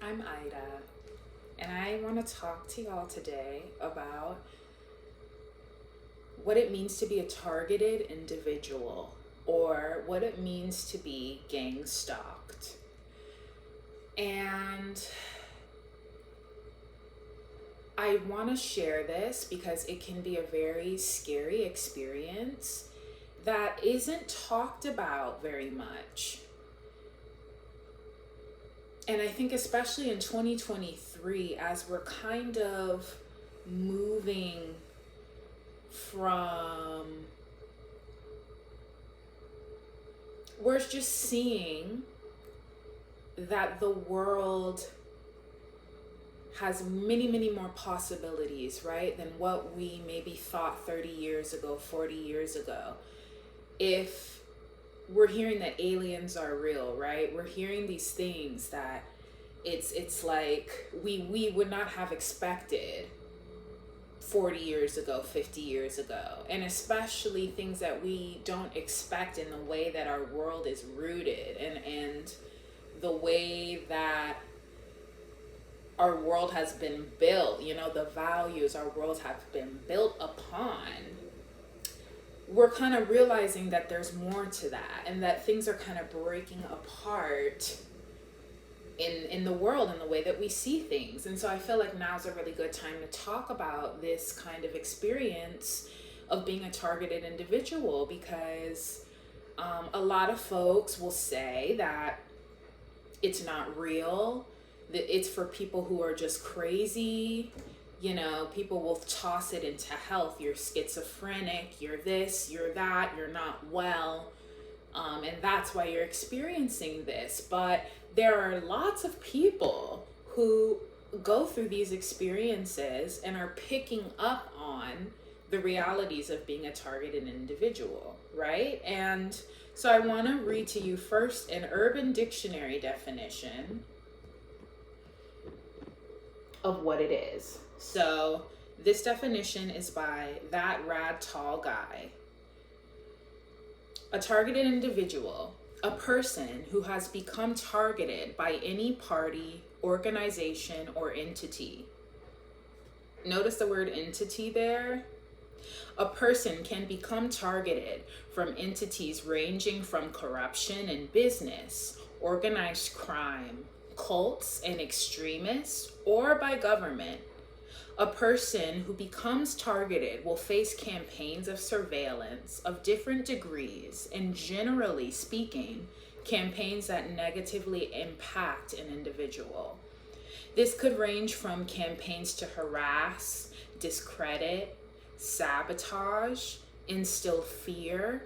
I'm Ida, and I want to talk to y'all today about what it means to be a targeted individual, or what it means to be gang stalked. And I want to share this because it can be a very scary experience that isn't talked about very much. And I think especially in 2023, as we're kind of moving from, we're just seeing that the world has many, many more possibilities, right, than what we maybe thought 30 years ago, 40 years ago. If we're hearing that aliens are real, right? We're hearing these things that it's like we would not have expected 40 years ago, 50 years ago. And especially things that we don't expect in the way that our world is rooted, and the way that our world has been built, the values our world have been built upon. We're kind of realizing that there's more to that, and that things are kind of breaking apart in the world, in the way that we see things. And so I feel like now's a really good time to talk about this kind of experience of being a targeted individual, because a lot of folks will say that it's not real, that it's for people who are just crazy. People will toss it into health. You're schizophrenic, you're this, you're that, you're not well. And that's why you're experiencing this. But there are lots of people who go through these experiences and are picking up on the realities of being a targeted individual, right? And so I want to read to you first an Urban Dictionary definition of what it is. So this definition is by That Rad Tall Guy. A targeted individual, a person who has become targeted by any party, organization, or entity. Notice the word entity there. A person can become targeted from entities ranging from corruption in business, organized crime, cults and extremists, or by government. A person who becomes targeted will face campaigns of surveillance of different degrees, and generally speaking, campaigns that negatively impact an individual. This could range from campaigns to harass, discredit, sabotage, instill fear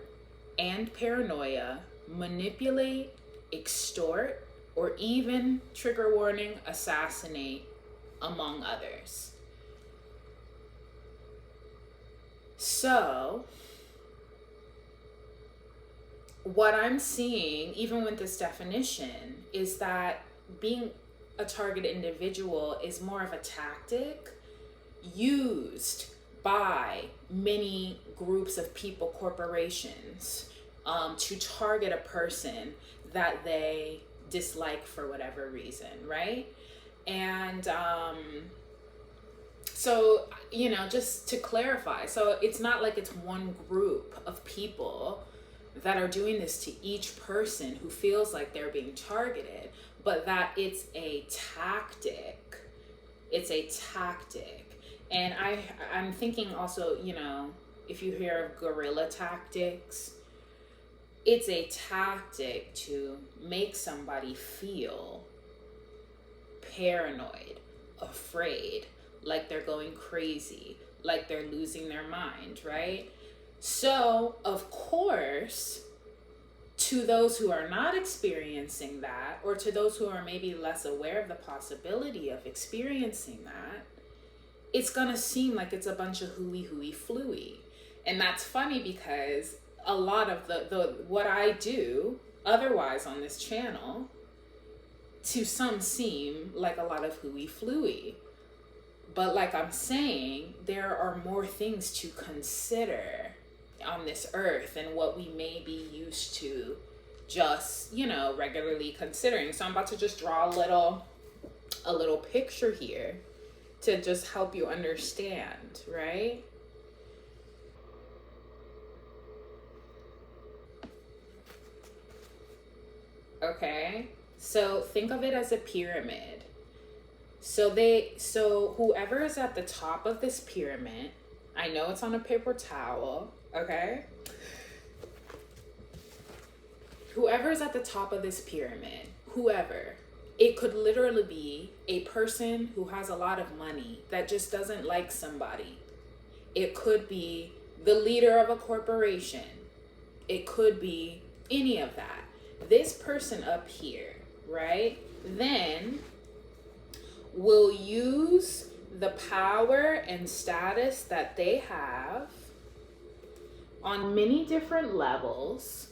and paranoia, manipulate, extort, or even, trigger warning, assassinate, among others. So, what I'm seeing, even with this definition, is that being a targeted individual is more of a tactic used by many groups of people, corporations, to target a person that they dislike for whatever reason, right? And so, just to clarify, so it's not like it's one group of people that are doing this to each person who feels like they're being targeted, but that it's a tactic. It's a tactic. And I'm thinking also, if you hear of guerrilla tactics, it's a tactic to make somebody feel paranoid, afraid, like they're going crazy, like they're losing their mind, right? So, of course, to those who are not experiencing that, or to those who are maybe less aware of the possibility of experiencing that, it's gonna seem like it's a bunch of hooey fluey. And that's funny because a lot of the what I do otherwise on this channel, to some seem like a lot of hooey fluey. But like I'm saying, there are more things to consider on this earth than what we may be used to just, regularly considering. So I'm about to just draw a little a little picture here to just help you understand, right? Okay, so think of it as a pyramid. So whoever is at the top of this pyramid, I know it's on a paper towel, okay? Whoever is at the top of this pyramid, whoever, it could literally be a person who has a lot of money that just doesn't like somebody. It could be the leader of a corporation. It could be any of that. This person up here, right, then will use the power and status that they have on many different levels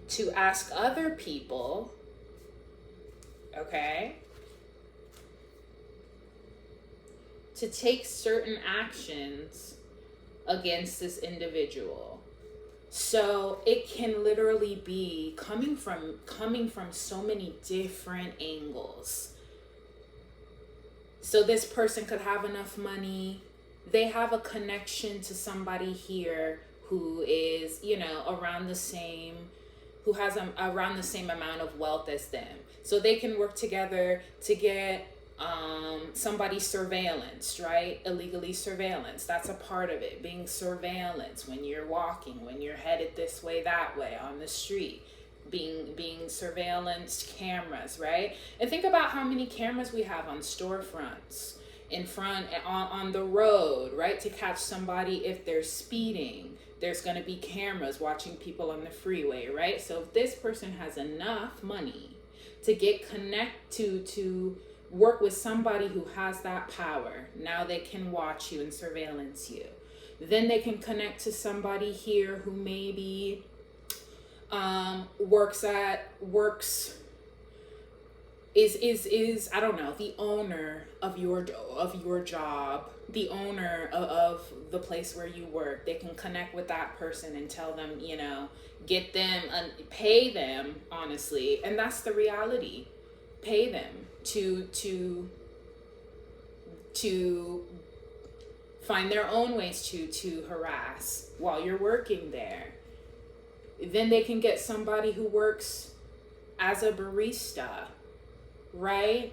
to ask other people, okay, to take certain actions against this individual. So it can literally be coming from so many different angles. So this person could have enough money, they have a connection to somebody here who is, around the same, who has around the same amount of wealth as them. So they can work together to get somebody surveillanced, right? Illegally surveillance. That's a part of it. Being surveillance when you're walking, when you're headed this way, that way on the street. Being surveillanced cameras, right? And think about how many cameras we have on storefronts, in front, on the road, right? To catch somebody if they're speeding. There's going to be cameras watching people on the freeway, right? So if this person has enough money to to work with somebody who has that power, now they can watch you and surveillance you. Then they can connect to somebody here who maybe is I don't know, the owner of your job, the owner of the place where you work. They can connect with that person and tell them, get them and pay them, honestly. And that's the reality. Pay them to find their own ways to harass while you're working there. Then they can get somebody who works as a barista, right?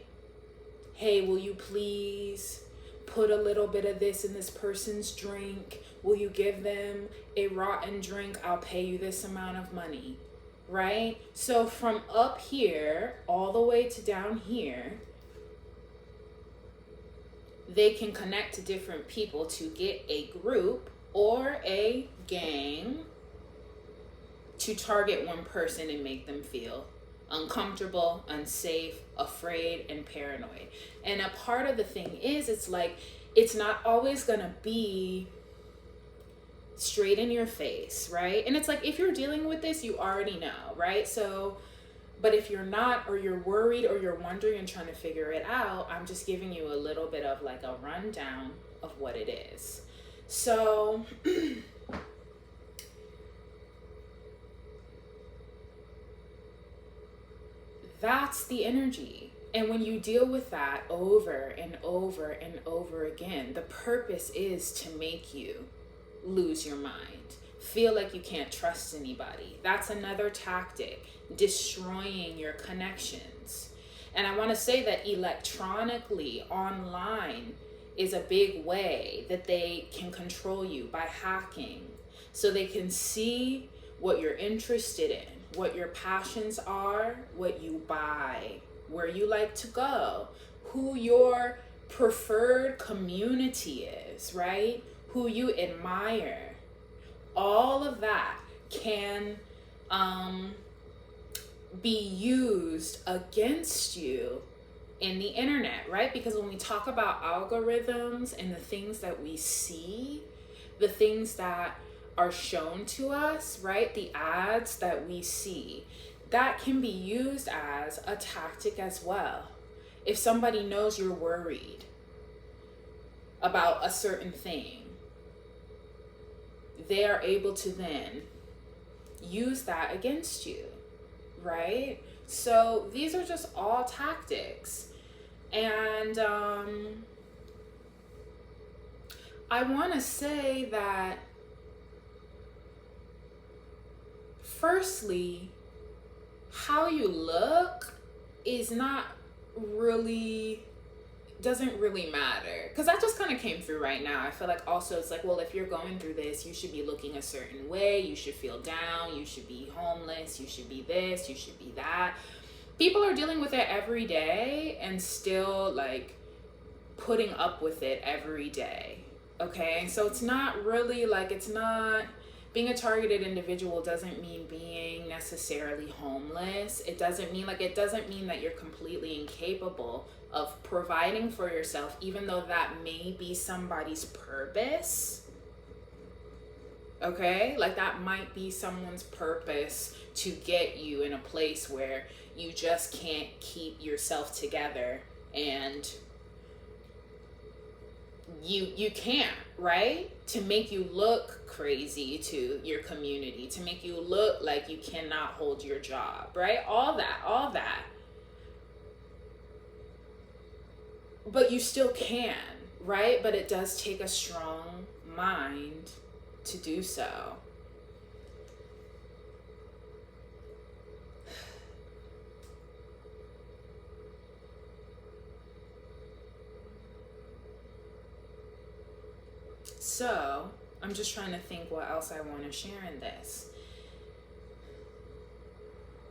Hey, will you please put a little bit of this in this person's drink? Will you give them a rotten drink? I'll pay you this amount of money, right? So from up here all the way to down here, they can connect to different people to get a group or a gang to target one person and make them feel uncomfortable, unsafe, afraid, and paranoid. And a part of the thing is, it's like, it's not always gonna be straight in your face, right? And it's like, if you're dealing with this, you already know, right? So, but if you're not, or you're worried, or you're wondering and trying to figure it out, I'm just giving you a little bit of like a rundown of what it is. So that's the energy. And when you deal with that over and over and over again, the purpose is to make you lose your mind, feel like you can't trust anybody. That's another tactic, destroying your connections. And I want to say that electronically, online, is a big way that they can control you by hacking. So they can see what you're interested in, what your passions are, what you buy, where you like to go, who your preferred community is, right? Who you admire. All of that can be used against you in the internet, right? Because when we talk about algorithms and the things that we see, the things that are shown to us, right? The ads that we see, that can be used as a tactic as well. If somebody knows you're worried about a certain thing, they are able to then use that against you, right? So these are just all tactics. And I want to say that, firstly, how you look is not really, doesn't really matter, because that just kind of came through right now. I feel like also it's like, well, if you're going through this, you should be looking a certain way, you should feel down, you should be homeless, you should be this, you should be that. People are dealing with it every day and still like putting up with it every day. Okay, so it's not really like, it's not, being a targeted individual doesn't mean being necessarily homeless. It doesn't mean that you're completely incapable of providing for yourself, even though that may be somebody's purpose. Okay, like that might be someone's purpose to get you in a place where you just can't keep yourself together, and you can't, right? To make you look crazy to your community, to make you look like you cannot hold your job, right? All that. But you still can, right? But it does take a strong mind to do so. So, I'm just trying to think what else I want to share in this.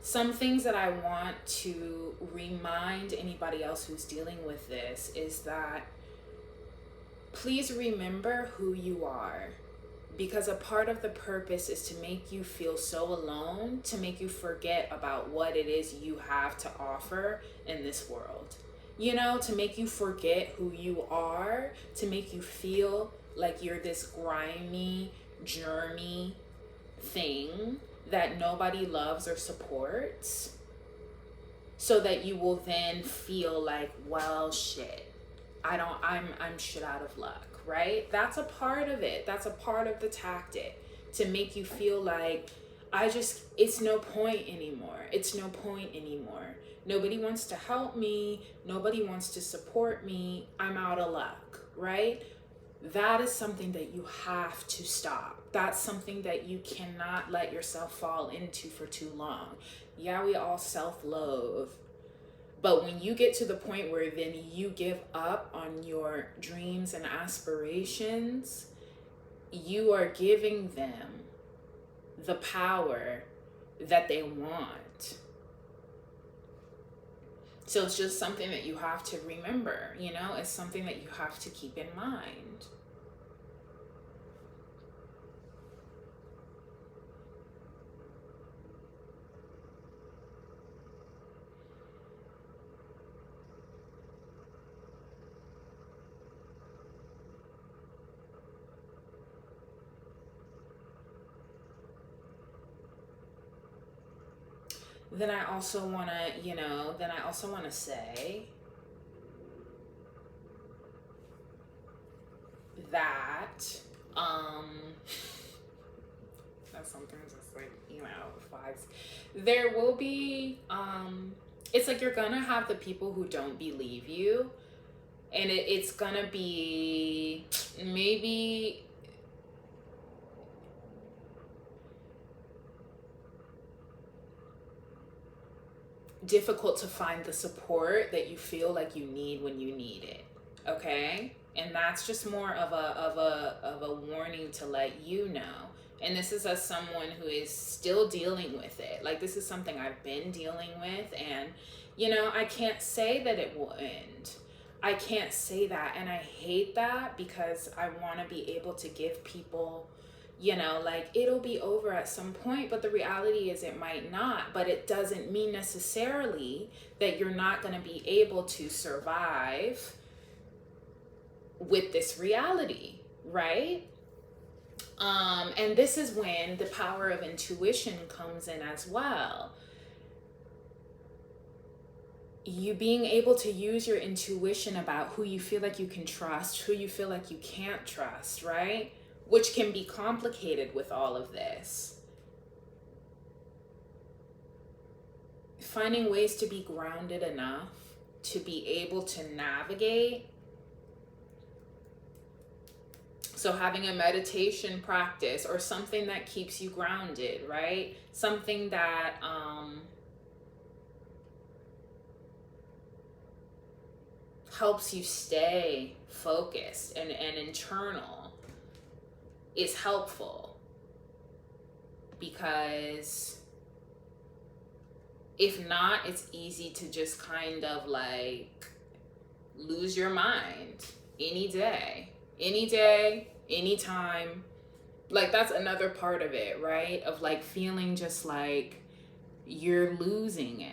Some things that I want to remind anybody else who's dealing with this is that please remember who you are, because a part of the purpose is to make you feel so alone, to make you forget about what it is you have to offer in this world. You know, to make you forget who you are, to make you feel like you're this grimy, germy thing that nobody loves or supports, so that you will then feel like, well, shit, I'm shit out of luck, right? That's a part of it. That's a part of the tactic, to make you feel like it's no point anymore. It's no point anymore. Nobody wants to help me. Nobody wants to support me. I'm out of luck, right? That is something that you have to stop. That's something that you cannot let yourself fall into for too long. Yeah, we all self-loathe. But when you get to the point where then you give up on your dreams and aspirations, you are giving them the power that they want. So it's just something that you have to remember, you know, it's something that you have to keep in mind. Then I also want to say that that's something just like, vibes. There will be it's like you're gonna have the people who don't believe you, and it's gonna be maybe difficult to find the support that you feel like you need when you need it. Okay? And that's just more of a warning to let you know. And this is as someone who is still dealing with it. Like, this is something I've been dealing with, and I can't say that it will end. I can't say that, and I hate that, because I want to be able to give people, like, it'll be over at some point, but the reality is it might not. But it doesn't mean necessarily that you're not going to be able to survive with this reality, right? And this is when the power of intuition comes in as well. You being able to use your intuition about who you feel like you can trust, who you feel like you can't trust, right? which can be complicated with all of this. Finding ways to be grounded enough to be able to navigate. So having a meditation practice or something that keeps you grounded, right? Something that helps you stay focused and internal is helpful, because if not, it's easy to just kind of like lose your mind any day, anytime. Like that's another part of it, right? Of like feeling just like you're losing it.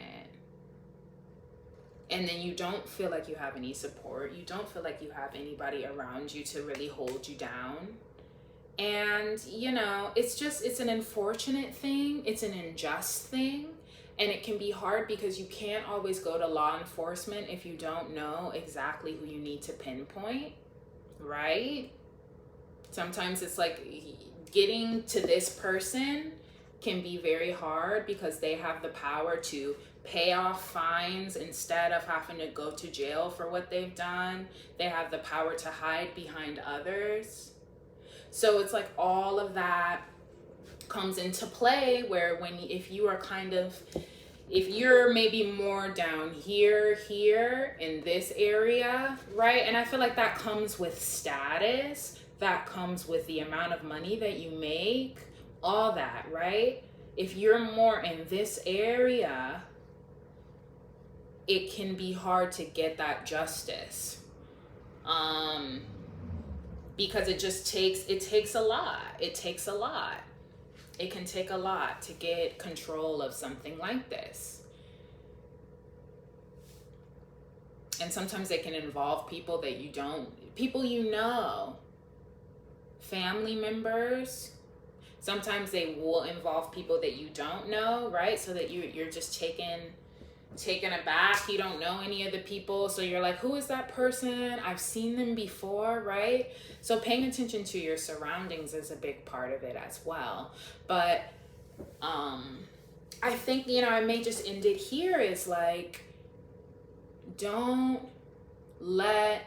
And then you don't feel like you have any support. You don't feel like you have anybody around you to really hold you down. And, you know, it's an unfortunate thing. It's an unjust thing. And it can be hard because you can't always go to law enforcement if you don't know exactly who you need to pinpoint, right? Sometimes it's like getting to this person can be very hard because they have the power to pay off fines instead of having to go to jail for what they've done. They have the power to hide behind others. So it's like all of that comes into play where if you're maybe more down here in this area, right? And I feel like that comes with status, that comes with the amount of money that you make, all that, right? If you're more in this area, it can be hard to get that justice. Because it takes a lot. It can take a lot to get control of something like this. And sometimes it can involve people you know, family members. Sometimes they will involve people that you don't know, right? So that you're just taken aback. You don't know any of the people, so you're like, who is that person? I've seen them before, right? So paying attention to your surroundings is a big part of it as well. But I think, I may just end it here, is like, don't let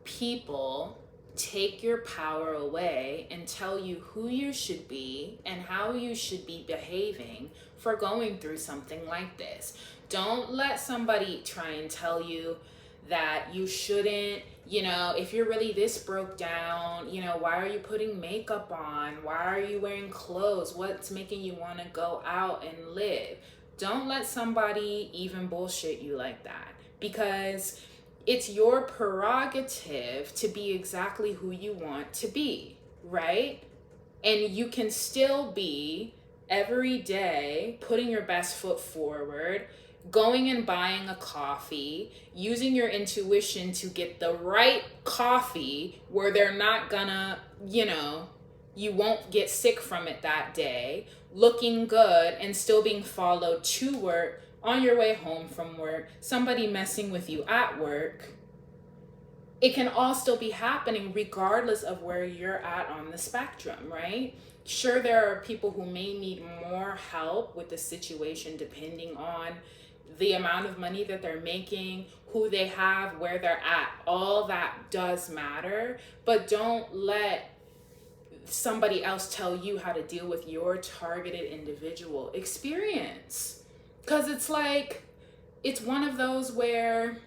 people take your power away and tell you who you should be and how you should be behaving for going through something like this. Don't let somebody try and tell you that you shouldn't, if you're really this broke down, why are you putting makeup on? Why are you wearing clothes? What's making you want to go out and live? Don't let somebody even bullshit you like that, because it's your prerogative to be exactly who you want to be, right? And you can still be every day putting your best foot forward, going and buying a coffee, using your intuition to get the right coffee where they're not gonna, you won't get sick from it that day, looking good and still being followed to work, on your way home from work, somebody messing with you at work. It can all still be happening regardless of where you're at on the spectrum, right? Sure, there are people who may need more help with the situation depending on the amount of money that they're making, who they have, where they're at. All that does matter, but don't let somebody else tell you how to deal with your targeted individual experience. Because it's like, it's one of those where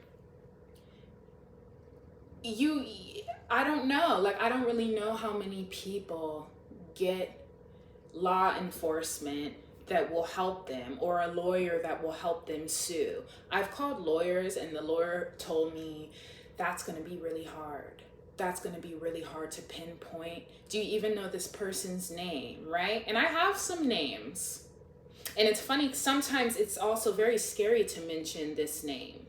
I don't know, like I don't really know how many people get law enforcement that will help them, or a lawyer that will help them sue. I've called lawyers and the lawyer told me that's going to be really hard. That's going to be really hard to pinpoint. Do you even know this person's name, right? And I have some names. And it's funny, sometimes it's also very scary to mention this name.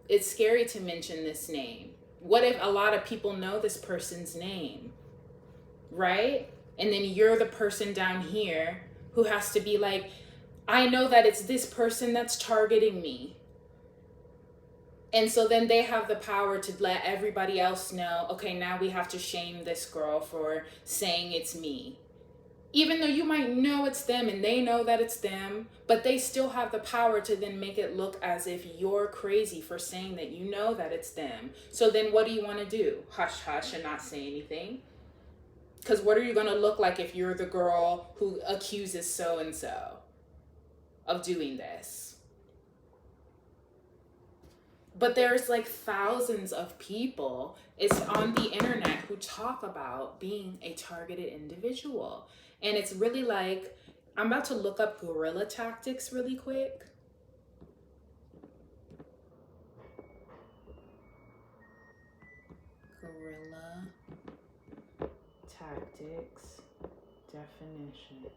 It's scary to mention this name. What if a lot of people know this person's name, right? And then you're the person down here who has to be like, I know that it's this person that's targeting me. And so then they have the power to let everybody else know, okay, now we have to shame this girl for saying it's me. Even though you might know it's them and they know that it's them, but they still have the power to then make it look as if you're crazy for saying that you know that it's them. So then what do you want to do? Hush, hush, and not say anything? Because what are you going to look like if you're the girl who accuses so-and-so of doing this? But there's like thousands of people it's on the internet who talk about being a targeted individual. And it's really like, I'm about to look up guerrilla tactics really quick. Guerrilla tactics definition.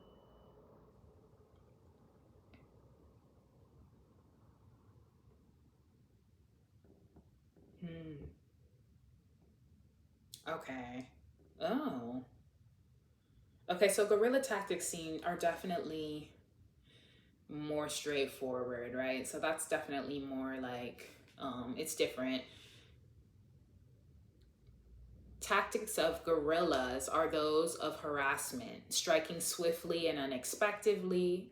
Okay. Oh. Okay, so guerrilla tactics are definitely more straightforward, right? So that's definitely more like, it's different. Tactics of guerrillas are those of harassment, striking swiftly and unexpectedly,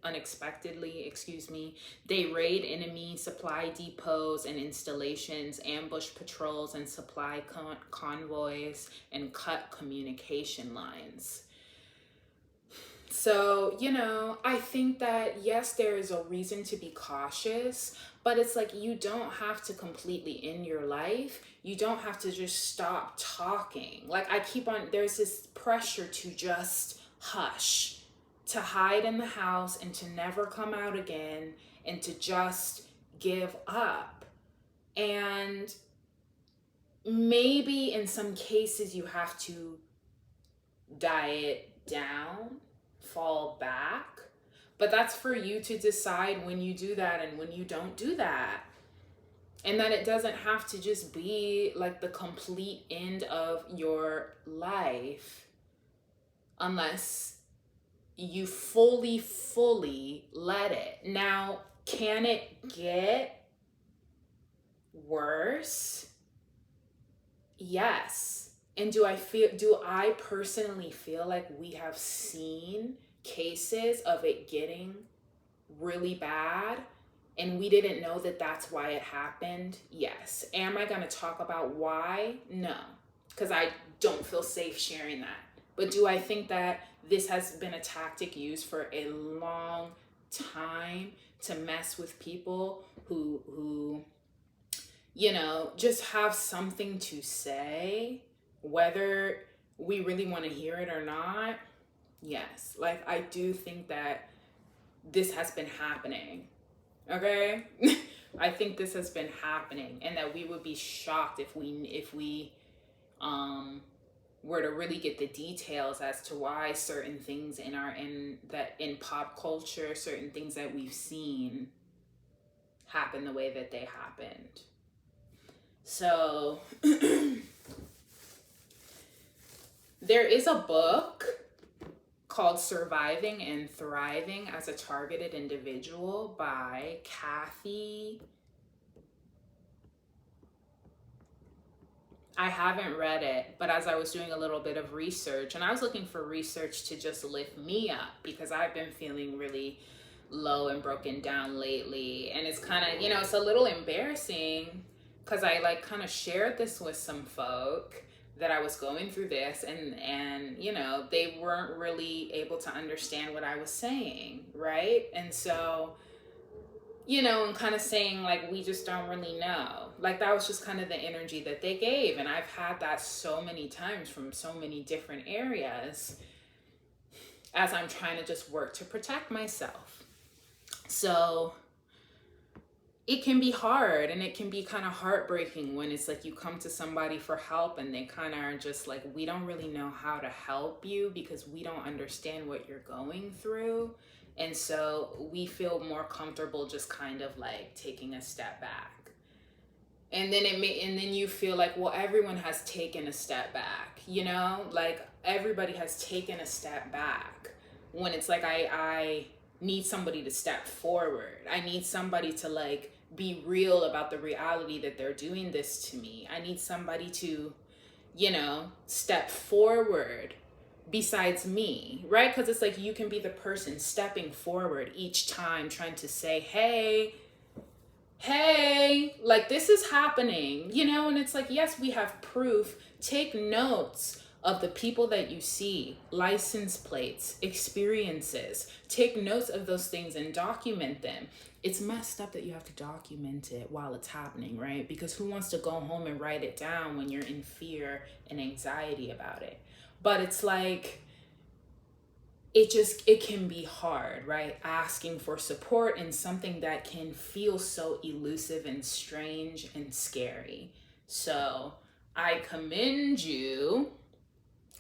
They raid enemy supply depots and installations, ambush patrols and supply convoys, and cut communication lines. So, I think that yes, there is a reason to be cautious, but it's like you don't have to completely end your life. You don't have to just stop talking. Like there's this pressure to just hush, to hide in the house and to never come out again and to just give up. And maybe in some cases you have to diet down, fall back, but that's for you to decide when you do that and when you don't do that. And that it doesn't have to just be like the complete end of your life unless you fully let it. Now, can it get worse? Yes. And do I personally feel like we have seen cases of it getting really bad and we didn't know that that's why it happened? Yes. Am I going to talk about why? No, because I don't feel safe sharing that. But do I think that this has been a tactic used for a long time to mess with people who just have something to say, whether we really want to hear it or not? Yes. Like, I do think that this has been happening. Okay? I think this has been happening, and that we would be shocked if we were to really get the details as to why certain things in pop culture, certain things that we've seen happen the way that they happened. So there is a book called Surviving and Thriving as a Targeted Individual by Kathy. I haven't read it, but as I was doing a little bit of research, and I was looking for research to just lift me up because I've been feeling really low and broken down lately. And it's kind of, it's a little embarrassing because I kind of shared this with some folk that I was going through this, and they weren't really able to understand what I was saying, right? And so, and kind of saying we just don't really know. That was just kind of the energy that they gave. And I've had that so many times from so many different areas as I'm trying to just work to protect myself. So it can be hard, and it can be kind of heartbreaking when it's you come to somebody for help and they kind of are just we don't really know how to help you because we don't understand what you're going through. And so we feel more comfortable just kind of taking a step back. And then and then you feel well, everyone has taken a step back, everybody has taken a step back, when it's I need somebody to step forward. I need somebody to be real about the reality that they're doing this to me. I need somebody to, step forward besides me, right? Because it's like you can be the person stepping forward each time trying to say, hey, like this is happening, and it's like, yes, we have proof. Take notes of the people that you see, license plates, experiences. Take notes of those things and document them. It's messed up that you have to document it while it's happening, right? Because who wants to go home and write it down when you're in fear and anxiety about it? But it's like, it can be hard, right? Asking for support in something that can feel so elusive and strange and scary. So I commend you,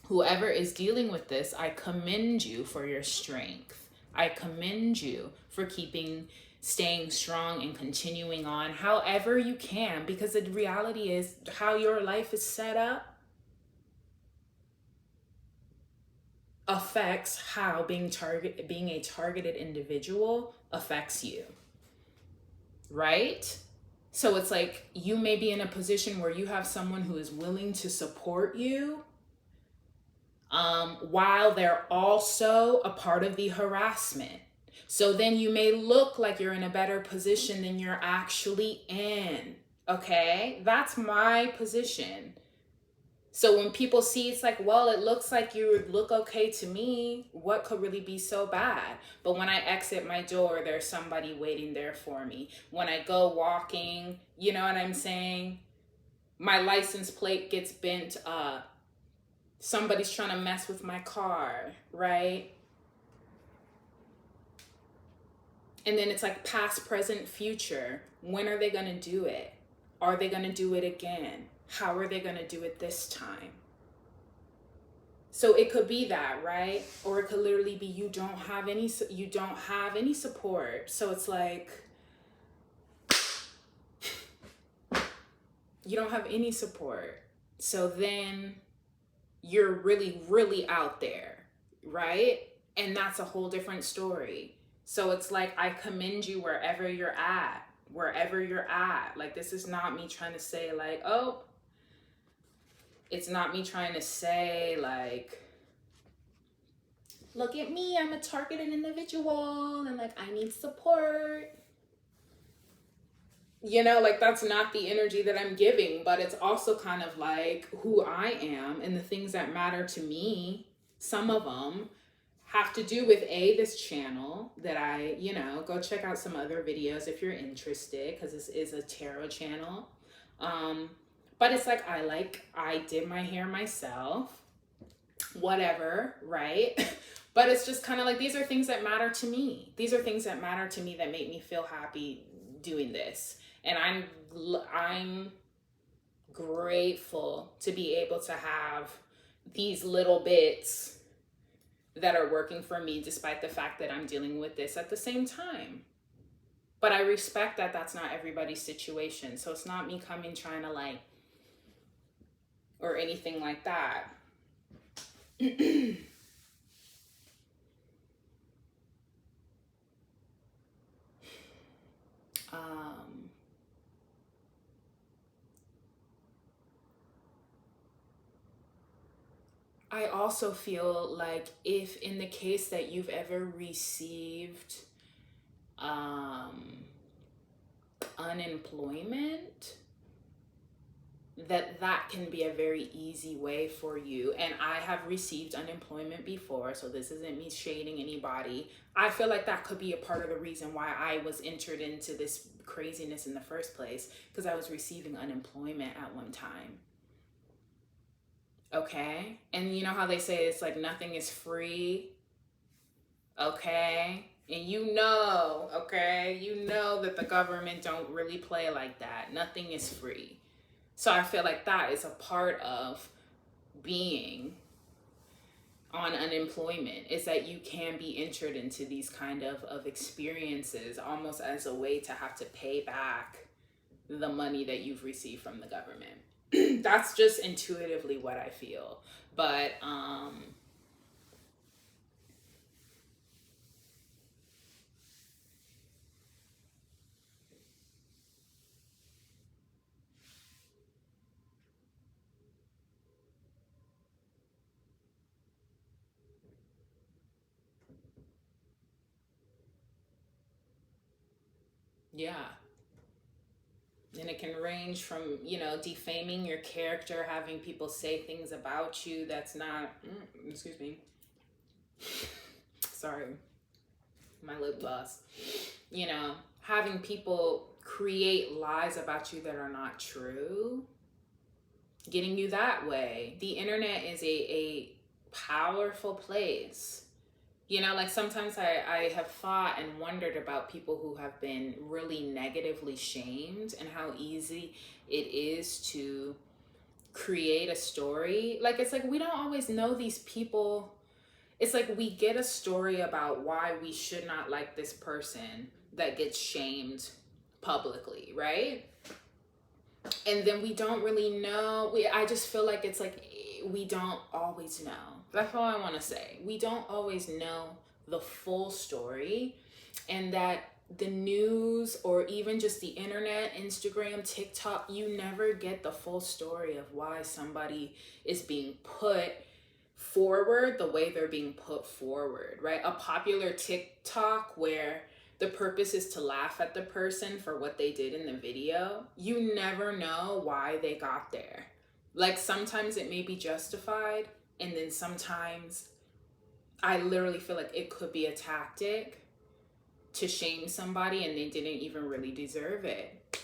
whoever is dealing with this, I commend you for your strength. I commend you for staying strong and continuing on however you can, because the reality is how your life is set up affects how being a targeted individual affects you, right? So it's like you may be in a position where you have someone who is willing to support you, while they're also a part of the harassment. So then you may look like you're in a better position than you're actually in. Okay, that's my position. So when people see, it's like, well, it looks like you look okay to me. What could really be so bad? But when I exit my door, there's somebody waiting there for me. When I go walking, you know what I'm saying? My license plate gets bent up. Somebody's trying to mess with my car, right? And then it's like past, present, future. When are they going to do it? Are they going to do it again? How are they going to do it this time? So it could be that, right? Or it could literally be you don't have any support. So it's like you don't have any support. So then you're really, really out there, right? And that's a whole different story. So it's like, I commend you wherever you're at. Like, this is not me trying to say like, oh, it's not me trying to say like, look at me, I'm a targeted individual and like I need support. Like that's not the energy that I'm giving, but it's also kind of like who I am and the things that matter to me. Some of them have to do with this channel that I, go check out some other videos if you're interested, because this is a tarot channel. But it's like, I did my hair myself, whatever, right? But it's just kind of like, these are things that matter to me. These are things that matter to me that make me feel happy doing this. And I'm grateful to be able to have these little bits that are working for me, despite the fact that I'm dealing with this at the same time. But I respect that that's not everybody's situation. So it's not me coming trying to like, or anything like that. I also feel like if in the case that you've ever received unemployment, that can be a very easy way for you. And I have received unemployment before, so this isn't me shading anybody. I feel like that could be a part of the reason why I was entered into this craziness in the first place, because I was receiving unemployment at one time. Okay? And you know how they say it's like nothing is free? Okay? And okay? You know that the government don't really play like that. Nothing is free. So I feel like that is a part of being on unemployment, is that you can be entered into these kind of experiences almost as a way to have to pay back the money that you've received from the government. That's just intuitively what I feel. But Yeah. And it can range from, you know, defaming your character, having people say things about you that's not, excuse me. Sorry, my lip gloss. You know, having people create lies about you that are not true, getting you that way. The internet is a powerful place. You know, like sometimes I have thought and wondered about people who have been really negatively shamed and how easy it is to create a story. Like, it's like we don't always know these people. It's like we get a story about why we should not like this person that gets shamed publicly, right? And then we don't really know. I just feel like it's like we don't always know. That's all I want to say. We don't always know the full story, and that the news or even just the internet, Instagram, TikTok, you never get the full story of why somebody is being put forward the way they're being put forward, right? A popular TikTok where the purpose is to laugh at the person for what they did in the video, you never know why they got there. Like sometimes it may be justified, and then sometimes I literally feel like it could be a tactic to shame somebody and they didn't even really deserve it.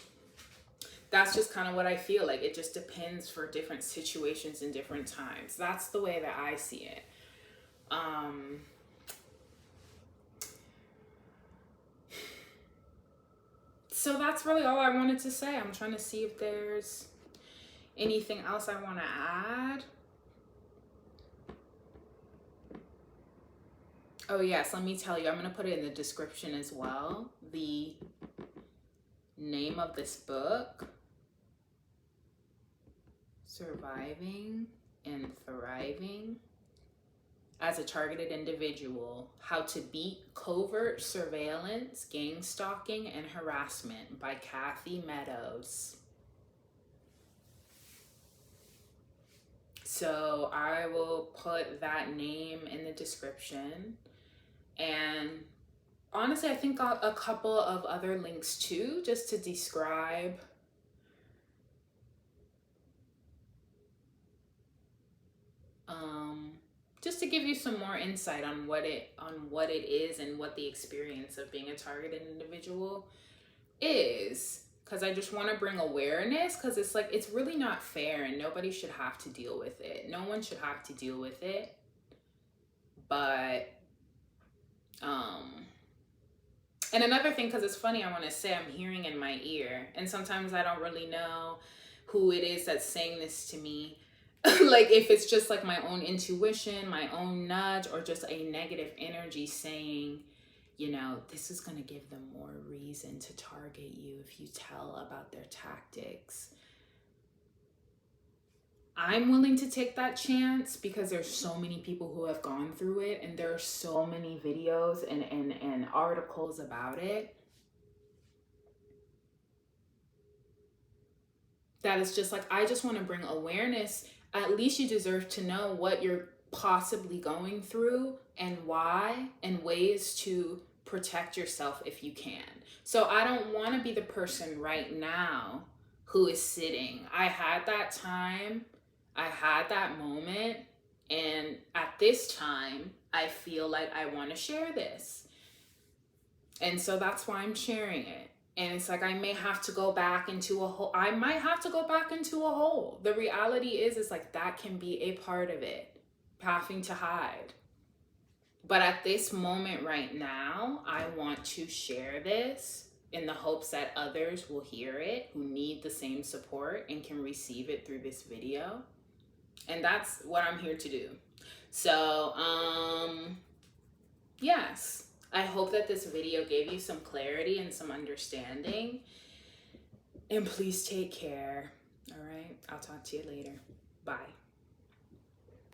That's just kind of what I feel like. It just depends for different situations and different times. That's the way that I see it. So that's really all I wanted to say. I'm trying to see if there's anything else I want to add. Oh yes, let me tell you, I'm going to put it in the description as well. The name of this book, Surviving and Thriving as a Targeted Individual, How to Beat Covert Surveillance, Gang-Stalking, and Harassment by Kathy Meadows. So I will put that name in the description. And honestly, I think a couple of other links too, just to describe just to give you some more insight on what it is and what the experience of being a targeted individual is, because I just want to bring awareness, because it's like it's really not fair and nobody should have to deal with it. No one should have to deal with it. But and another thing, because it's funny, I want to say I'm hearing in my ear, and sometimes I don't really know who it is that's saying this to me. Like if it's just like my own intuition, my own nudge, or just a negative energy saying, you know, this is going to give them more reason to target you if you tell about their tactics. I'm willing to take that chance because there's so many people who have gone through it, and there are so many videos and articles about it that is just like, I just want to bring awareness. At least you deserve to know what you're possibly going through and why, and ways to protect yourself if you can. So I don't want to be the person right now who is sitting. I had that time, I had that moment, and at this time, I feel like I want to share this. And so that's why I'm sharing it. And it's like I may have to go back into a hole. I might have to go back into a hole. The reality is like that can be a part of it, having to hide. But at this moment right now, I want to share this in the hopes that others will hear it who need the same support and can receive it through this video. And that's what I'm here to do. So, yes. I hope that this video gave you some clarity and some understanding. And please take care. All right. I'll talk to you later. Bye.